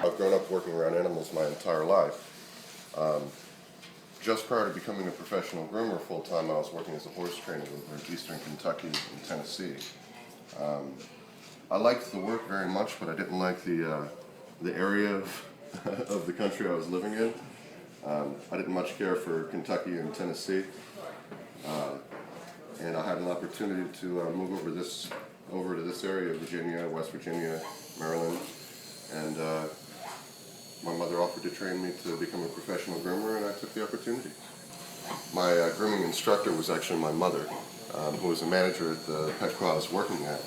I've grown up working around animals my entire life. Just prior to becoming a professional groomer full-time, I was working as a horse trainer over in eastern Kentucky and Tennessee. I liked the work very much, but I didn't like the area of the country I was living in. I didn't much care for Kentucky and Tennessee, and I had an opportunity to move over to this area of Virginia, West Virginia, Maryland, and my mother offered to train me to become a professional groomer, and I took the opportunity. My grooming instructor was actually my mother, who was a manager at the pet co I was working at,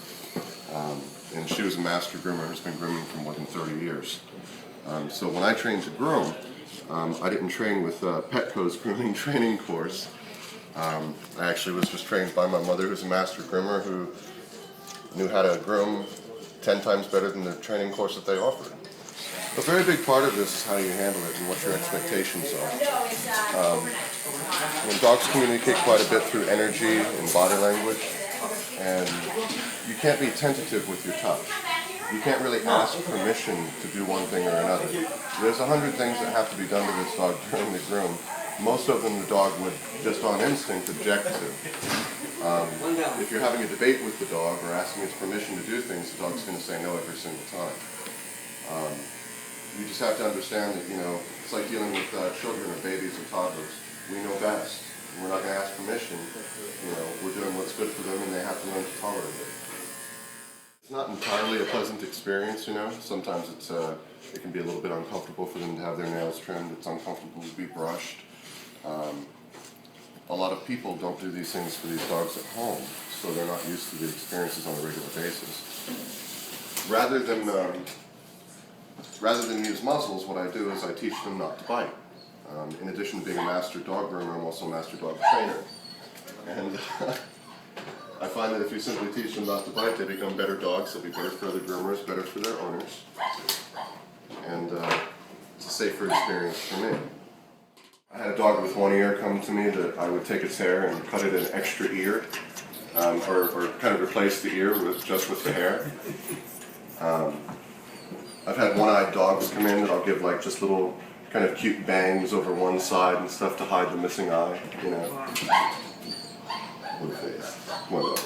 and she was a master groomer who's been grooming for more than 30 years. So when I trained to groom, I didn't train with Petco's grooming training course. I actually was just trained by my mother, who's a master groomer, who knew how to groom 10 times better than the training course that they offered. A very big part of this is how you handle it and what your expectations are. When dogs communicate quite a bit through energy and body language, and you can't be tentative with your touch. You can't really ask permission to do one thing or another. There's 100 things that have to be done to this dog during the groom. Most of them the dog would, just on instinct, object to. If you're having a debate with the dog or asking its permission to do things, the dog's going to say no every single time. You just have to understand that, it's like dealing with children or babies or toddlers. We know best. We're not going to ask permission. We're doing what's good for them, and they have to learn to tolerate it. It's not entirely a pleasant experience, Sometimes it can be a little bit uncomfortable for them to have their nails trimmed. It's uncomfortable to be brushed. A lot of people don't do these things for these dogs at home, so they're not used to the experiences on a regular basis. Rather than use muzzles, what I do is I teach them not to bite. In addition to being a master dog groomer, I'm also a master dog trainer. And I find that if you simply teach them not to bite, they become better dogs. They'll be better for other groomers, better for their owners. And it's a safer experience for me. I had a dog with one ear come to me that I would take its hair and cut it an extra ear, or kind of replace the ear just with the hair. I've had one-eyed dogs come in that I'll give just little kind of cute bangs over one side and stuff to hide the missing eye, Blue face, whatever.